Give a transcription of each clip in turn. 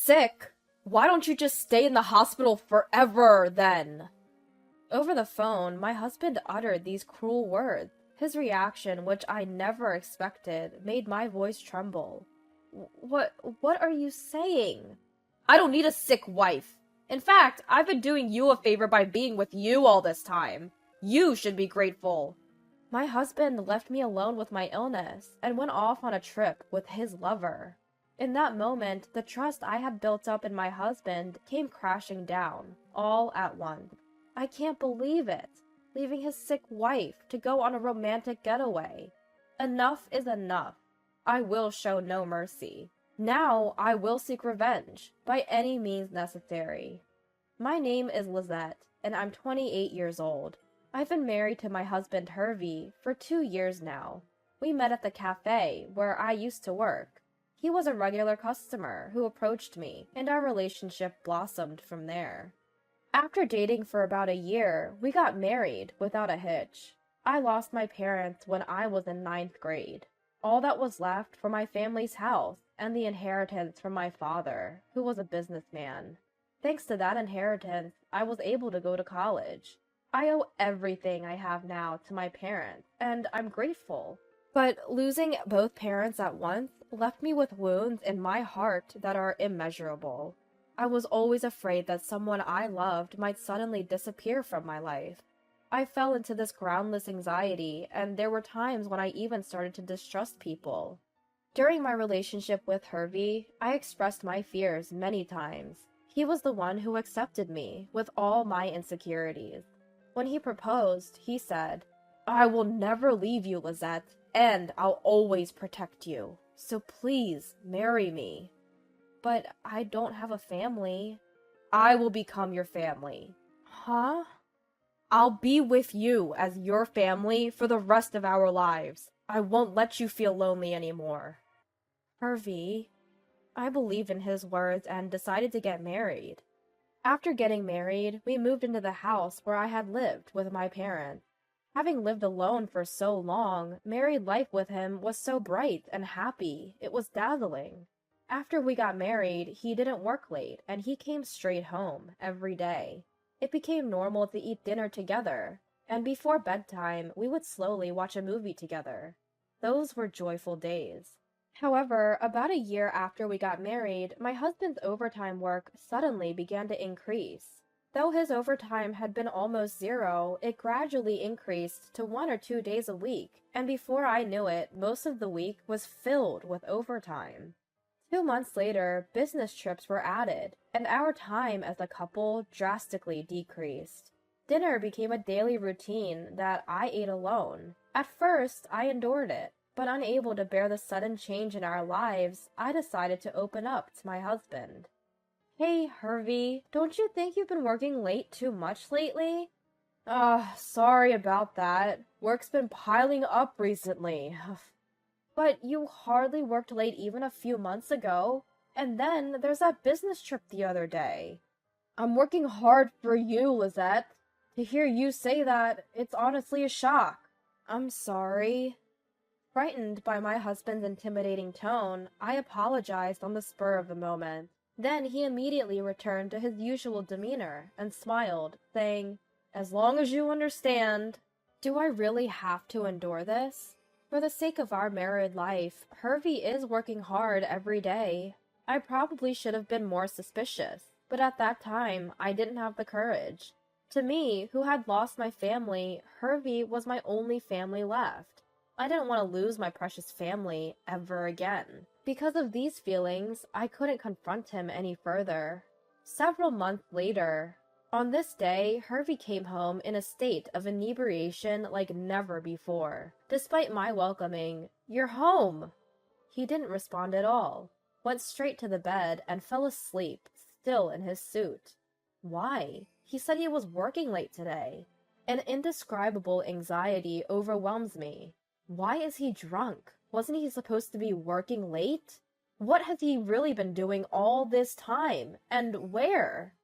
sick? Why don't you just stay in the hospital forever, then? Over the phone, my husband uttered these cruel words. His reaction, which I never expected, made my voice tremble. What are you saying? I don't need a sick wife. In fact, I've been doing you a favor by being with you all this time. You should be grateful. My husband left me alone with my illness and went off on a trip with his lover. In that moment, the trust I had built up in my husband came crashing down, all at once. I can't believe it. Leaving his sick wife to go on a romantic getaway. Enough is enough. I will show no mercy. Now I will seek revenge, by any means necessary. My name is Lizette, and I'm 28 years old. I've been married to my husband Hervey for 2 years now. We met at the cafe where I used to work. He was a regular customer who approached me, and our relationship blossomed from there. After dating for about a year, we got married without a hitch. I lost my parents when I was in 9th grade. All that was left for my family's house and the inheritance from my father, who was a businessman. Thanks to that inheritance, I was able to go to college. I owe everything I have now to my parents, and I'm grateful. But losing both parents at once left me with wounds in my heart that are immeasurable. I was always afraid that someone I loved might suddenly disappear from my life. I fell into this groundless anxiety, and there were times when I even started to distrust people. During my relationship with Hervey, I expressed my fears many times. He was the one who accepted me with all my insecurities. When he proposed, he said, "I will never leave you, Lizette, and I'll always protect you. So please marry me." But I don't have a family. I will become your family. Huh? I'll be with you as your family for the rest of our lives. I won't let you feel lonely anymore. Hervey, I believed in his words and decided to get married. After getting married, we moved into the house where I had lived with my parents. Having lived alone for so long, married life with him was so bright and happy, it was dazzling. After we got married, he didn't work late, and he came straight home every day. It became normal to eat dinner together, and before bedtime, we would slowly watch a movie together. Those were joyful days. However, about a year after we got married, my husband's overtime work suddenly began to increase. Though his overtime had been almost zero, it gradually increased to 1 or 2 days a week, and before I knew it, most of the week was filled with overtime. 2 months later, business trips were added, and our time as a couple drastically decreased. Dinner became a daily routine that I ate alone. At first, I endured it, but unable to bear the sudden change in our lives, I decided to open up to my husband. Hey, Hervey, don't you think you've been working late too much lately? Sorry about that. Work's been piling up recently. But you hardly worked late even a few months ago. And then there's that business trip the other day. I'm working hard for you, Lizette. To hear you say that, it's honestly a shock. I'm sorry. Frightened by my husband's intimidating tone, I apologized on the spur of the moment. Then he immediately returned to his usual demeanor and smiled, saying, "As long as you understand." Do I really have to endure this? For the sake of our married life, Hervey is working hard every day. I probably should have been more suspicious, but at that time, I didn't have the courage. To me, who had lost my family, Hervey was my only family left. I didn't want to lose my precious family ever again. Because of these feelings, I couldn't confront him any further. Several months later, on this day, Hervey came home in a state of inebriation like never before. Despite my welcoming, "You're home!" He didn't respond at all, went straight to the bed, and fell asleep, still in his suit. Why? He said he was working late today. An indescribable anxiety overwhelms me. Why is he drunk? Wasn't he supposed to be working late? What has he really been doing all this time? And where?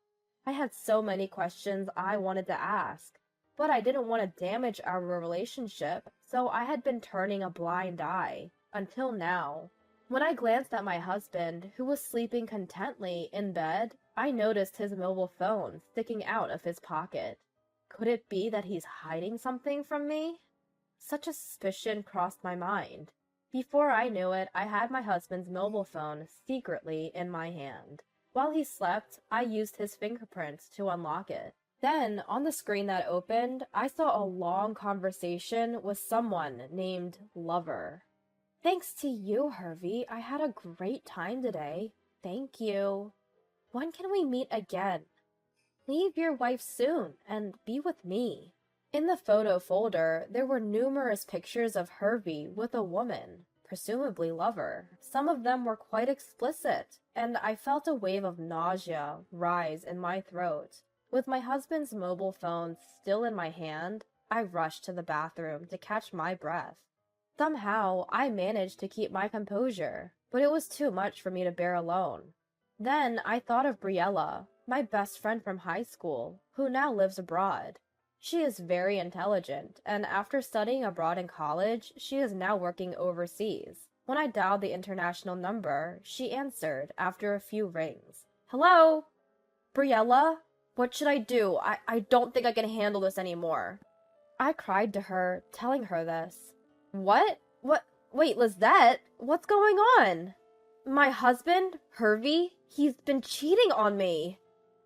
I had so many questions I wanted to ask, but I didn't want to damage our relationship, so I had been turning a blind eye, until now. When I glanced at my husband, who was sleeping contentedly in bed, I noticed his mobile phone sticking out of his pocket. Could it be that he's hiding something from me? Such a suspicion crossed my mind. Before I knew it, I had my husband's mobile phone secretly in my hand. While he slept, I used his fingerprints to unlock it. Then, on the screen that opened, I saw a long conversation with someone named Lover. Thanks to you, Hervey, I had a great time today. Thank you. When can we meet again? Leave your wife soon and be with me. In the photo folder, there were numerous pictures of Hervey with a woman, presumably Lover. Some of them were quite explicit, and I felt a wave of nausea rise in my throat. With my husband's mobile phone still in my hand, I rushed to the bathroom to catch my breath. Somehow, I managed to keep my composure, but it was too much for me to bear alone. Then I thought of Briella, my best friend from high school, who now lives abroad. She is very intelligent, and after studying abroad in college, she is now working overseas. When I dialed the international number, she answered after a few rings. Hello? Briella? What should I do? I don't think I can handle this anymore. I cried to her, telling her this. What? Wait, Lizette? What's going on? My husband, Hervey, he's been cheating on me.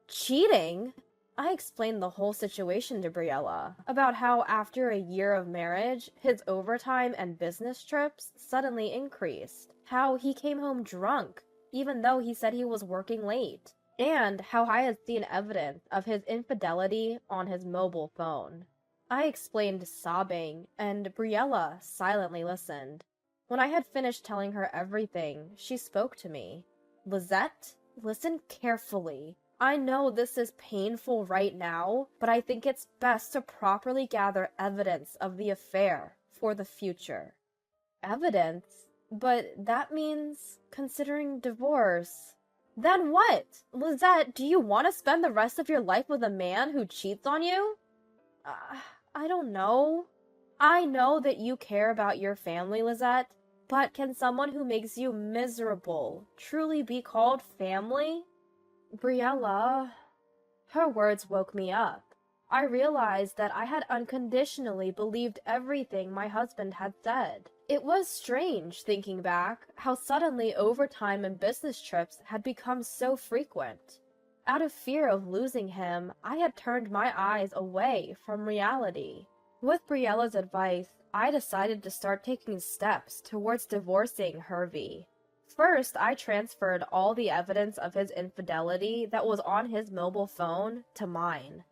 Cheating? I explained the whole situation to Briella, about how after a year of marriage, his overtime and business trips suddenly increased, how he came home drunk, even though he said he was working late, and how I had seen evidence of his infidelity on his mobile phone. I explained sobbing, and Briella silently listened. When I had finished telling her everything, she spoke to me. Lizette, listen carefully. I know this is painful right now, but I think it's best to properly gather evidence of the affair for the future. Evidence? But that means considering divorce. Then what? Lizette, do you want to spend the rest of your life with a man who cheats on you? I don't know. I know that you care about your family, Lizette, but can someone who makes you miserable truly be called family? Briella. Her words woke me up. I realized that I had unconditionally believed everything my husband had said. It was strange, thinking back, how suddenly overtime and business trips had become so frequent. Out of fear of losing him, I had turned my eyes away from reality. With Briella's advice, I decided to start taking steps towards divorcing Hervey. First, I transferred all the evidence of his infidelity that was on his mobile phone to mine.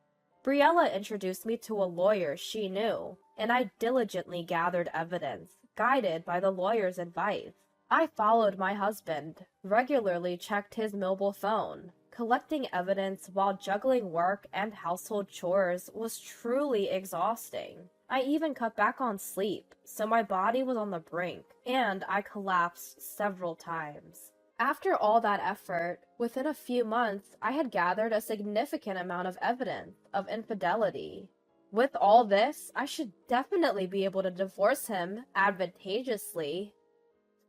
Briella introduced me to a lawyer she knew, and I diligently gathered evidence, guided by the lawyer's advice. I followed my husband, regularly checked his mobile phone. Collecting evidence while juggling work and household chores was truly exhausting. I even cut back on sleep, so my body was on the brink, and I collapsed several times. After all that effort, within a few months, I had gathered a significant amount of evidence of infidelity. With all this, I should definitely be able to divorce him advantageously.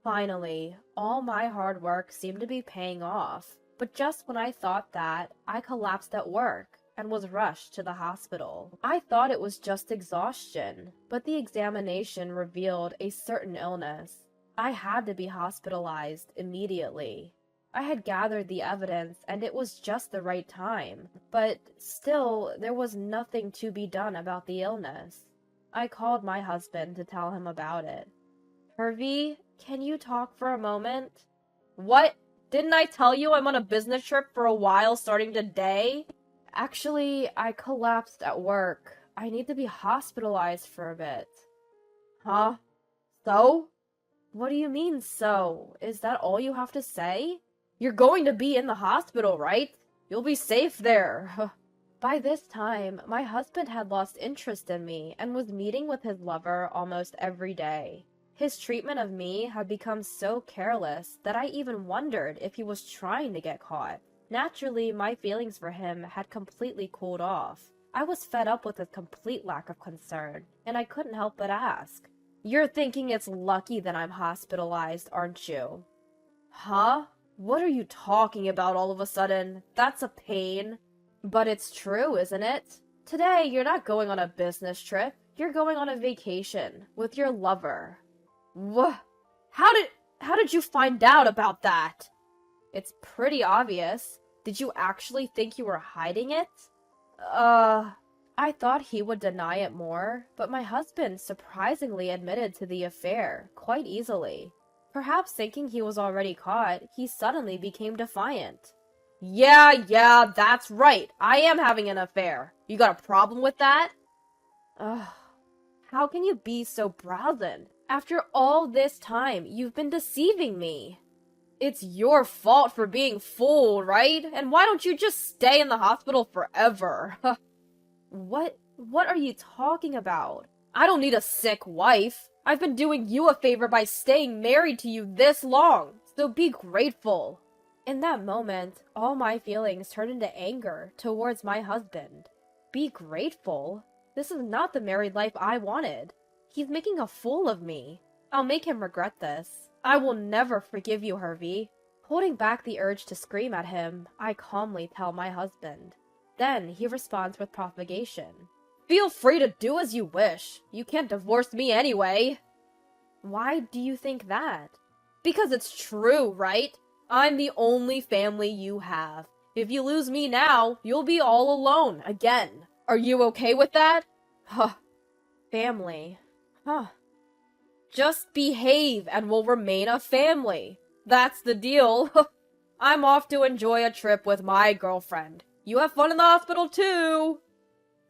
Finally, all my hard work seemed to be paying off. But just when I thought that, I collapsed at work and was rushed to the hospital. I thought it was just exhaustion, but the examination revealed a certain illness. I had to be hospitalized immediately. I had gathered the evidence and it was just the right time, but still there was nothing to be done about the illness. I called my husband to tell him about it. Hervey, can you talk for a moment? What? Didn't I tell you I'm on a business trip for a while starting today? Actually, I collapsed at work. I need to be hospitalized for a bit. Huh? So? What do you mean, so? Is that all you have to say? You're going to be in the hospital, right? You'll be safe there. By this time, my husband had lost interest in me and was meeting with his lover almost every day. His treatment of me had become so careless that I even wondered if he was trying to get caught. Naturally, my feelings for him had completely cooled off. I was fed up with his complete lack of concern, and I couldn't help but ask, "You're thinking it's lucky that I'm hospitalized, aren't you?" Huh? What are you talking about all of a sudden? That's a pain. But it's true, isn't it? Today, you're not going on a business trip. You're going on a vacation with your lover. What? How did you find out about that? It's pretty obvious. Did you actually think you were hiding it? I thought he would deny it more, but my husband surprisingly admitted to the affair quite easily. Perhaps thinking he was already caught, he suddenly became defiant. Yeah, that's right. I am having an affair. You got a problem with that? Ugh. How can you be so brazen? After all this time, you've been deceiving me. It's your fault for being fooled, right? And why don't you just stay in the hospital forever? What are you talking about? I don't need a sick wife. I've been doing you a favor by staying married to you this long, so be grateful. In that moment, all my feelings turned into anger towards my husband. Be grateful? This is not the married life I wanted. He's making a fool of me. I'll make him regret this. I will never forgive you, Hervey. Holding back the urge to scream at him, I calmly tell my husband. Then he responds with propagation. Feel free to do as you wish. You can't divorce me anyway. Why do you think that? Because it's true, right? I'm the only family you have. If you lose me now, you'll be all alone again. Are you okay with that? Huh. Family. Huh. Just behave and we'll remain a family. That's the deal. I'm off to enjoy a trip with my girlfriend. You have fun in the hospital too.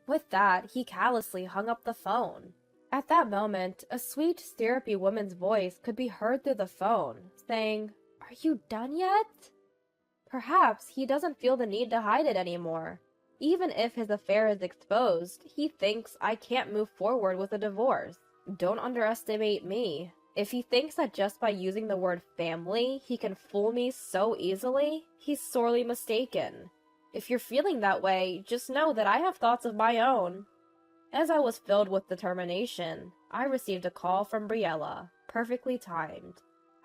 With that, he callously hung up the phone. At that moment, a sweet, syrupy woman's voice could be heard through the phone, saying, "Are you done yet?" Perhaps he doesn't feel the need to hide it anymore. Even if his affair is exposed, he thinks I can't move forward with a divorce. Don't underestimate me. If he thinks that just by using the word family, he can fool me so easily, he's sorely mistaken. If you're feeling that way, just know that I have thoughts of my own. As I was filled with determination, I received a call from Briella, perfectly timed.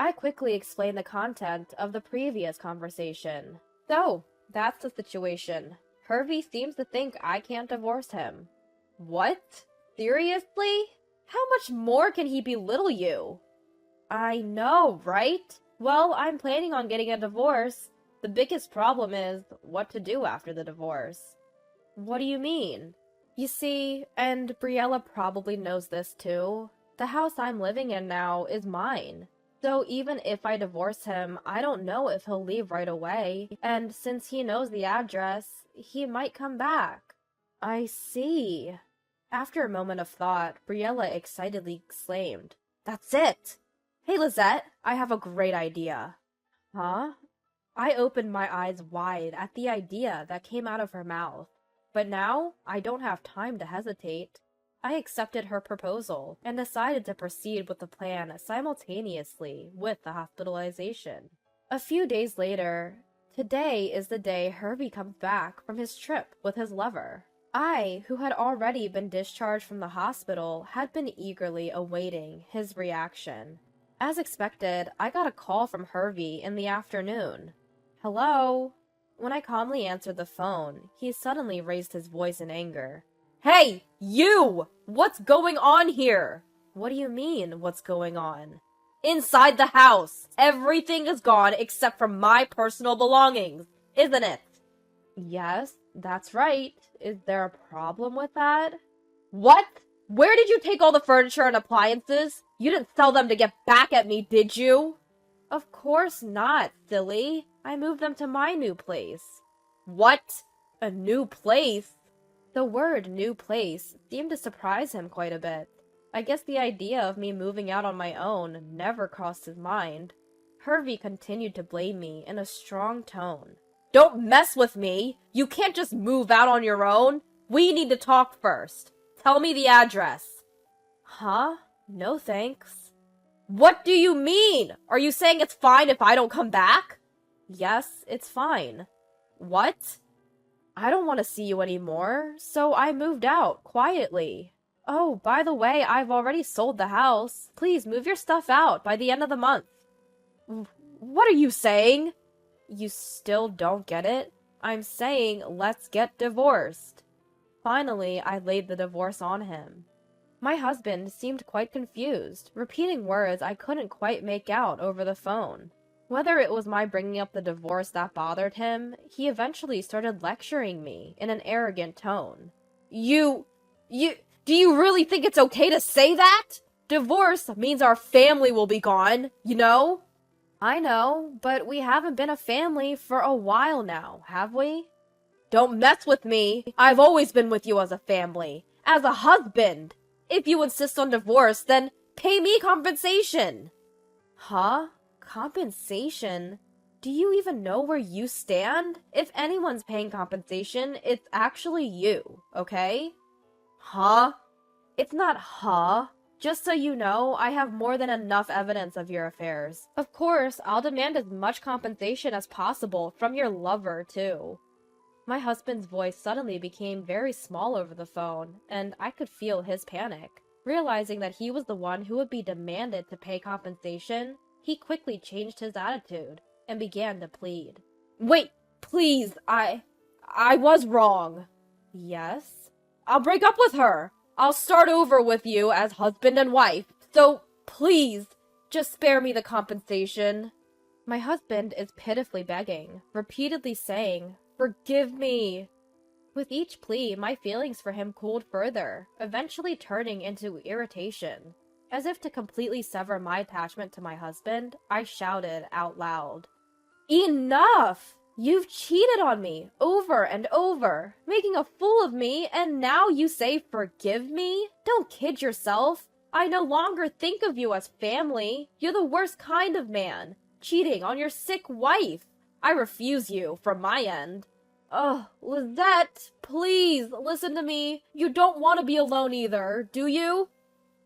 I quickly explained the content of the previous conversation. So, that's the situation. Hervey seems to think I can't divorce him. What? Seriously? How much more can he belittle you? I know, right? Well, I'm planning on getting a divorce. The biggest problem is what to do after the divorce. What do you mean? You see, and Briella probably knows this too, the house I'm living in now is mine. So even if I divorce him, I don't know if he'll leave right away, and since he knows the address, he might come back. I see. After a moment of thought, Briella excitedly exclaimed, "That's it! Hey, Lizette, I have a great idea." Huh? I opened my eyes wide at the idea that came out of her mouth. But now, I don't have time to hesitate. I accepted her proposal and decided to proceed with the plan simultaneously with the hospitalization. A few days later, today is the day Hervey comes back from his trip with his lover. I, who had already been discharged from the hospital, had been eagerly awaiting his reaction. As expected, I got a call from Hervey in the afternoon. Hello? When I calmly answered the phone, he suddenly raised his voice in anger. Hey, you! What's going on here? What do you mean, what's going on? Inside the house! Everything is gone except for my personal belongings, isn't it? Yes, that's right. Is there a problem with that? What? Where did you take all the furniture and appliances? You didn't sell them to get back at me, did you? Of course not, silly. I moved them to my new place. What? A new place? The word new place seemed to surprise him quite a bit. I guess the idea of me moving out on my own never crossed his mind. Hervey continued to blame me in a strong tone. Don't mess with me! You can't just move out on your own! We need to talk first. Tell me the address. Huh? No thanks. What do you mean? Are you saying it's fine if I don't come back? Yes, it's fine. What? I don't want to see you anymore, so I moved out, quietly. Oh, by the way, I've already sold the house. Please move your stuff out by the end of the month. What are you saying? You still don't get it? I'm saying let's get divorced. Finally, I laid the divorce on him. My husband seemed quite confused, repeating words I couldn't quite make out over the phone. Whether it was my bringing up the divorce that bothered him, he eventually started lecturing me in an arrogant tone. Do you really think it's okay to say that? Divorce means our family will be gone, you know? I know, but we haven't been a family for a while now, have we? Don't mess with me. I've always been with you as a family, as a husband. If you insist on divorce, then pay me compensation. Huh? Compensation? Do you even know where you stand? If anyone's paying compensation, it's actually you, okay? Huh? It's not huh. Just so you know, I have more than enough evidence of your affairs. Of course, I'll demand as much compensation as possible from your lover, too. My husband's voice suddenly became very small over the phone, and I could feel his panic. Realizing that he was the one who would be demanded to pay compensation, he quickly changed his attitude and began to plead. Wait, please, I was wrong. Yes? I'll break up with her. I'll start over with you as husband and wife. So, please, just spare me the compensation. My husband is pitifully begging, repeatedly saying, forgive me. With each plea, my feelings for him cooled further, eventually turning into irritation. As if to completely sever my attachment to my husband, I shouted out loud. Enough! You've cheated on me over and over, making a fool of me, and now you say forgive me? Don't kid yourself. I no longer think of you as family. You're the worst kind of man, cheating on your sick wife. I refuse you from my end. Ugh, Lizette, please, listen to me. You don't want to be alone either, do you?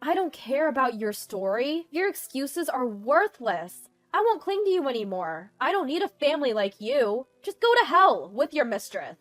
I don't care about your story. Your excuses are worthless. I won't cling to you anymore. I don't need a family like you. Just go to hell with your mistress.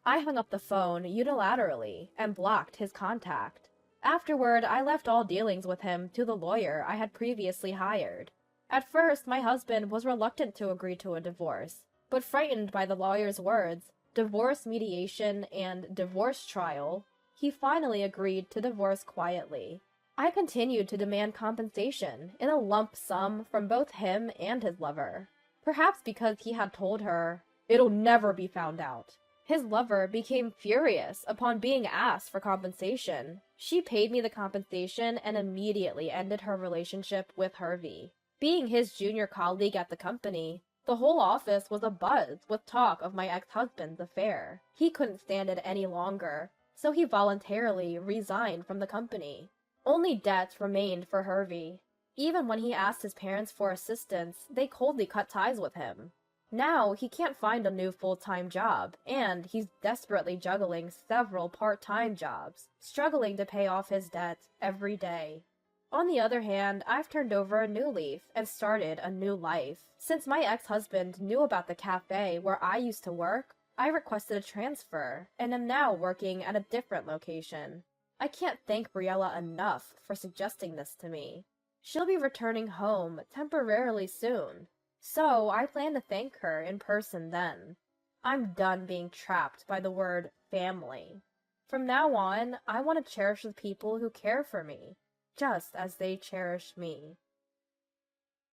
I hung up the phone unilaterally and blocked his contact. Afterward, I left all dealings with him to the lawyer I had previously hired. At first, my husband was reluctant to agree to a divorce, but frightened by the lawyer's words, divorce mediation and divorce trial, he finally agreed to divorce quietly. I continued to demand compensation in a lump sum from both him and his lover. Perhaps because he had told her, it'll never be found out. His lover became furious upon being asked for compensation. She paid me the compensation and immediately ended her relationship with Hervey. Being his junior colleague at the company, the whole office was abuzz with talk of my ex-husband's affair. He couldn't stand it any longer, so he voluntarily resigned from the company. Only debts remained for Hervey. Even when he asked his parents for assistance, they coldly cut ties with him. Now, he can't find a new full-time job, and he's desperately juggling several part-time jobs, struggling to pay off his debts every day. On the other hand, I've turned over a new leaf and started a new life. Since my ex-husband knew about the cafe where I used to work, I requested a transfer, and am now working at a different location. I can't thank Briella enough for suggesting this to me. She'll be returning home temporarily soon, so I plan to thank her in person then. I'm done being trapped by the word family. From now on, I want to cherish the people who care for me, just as they cherish me.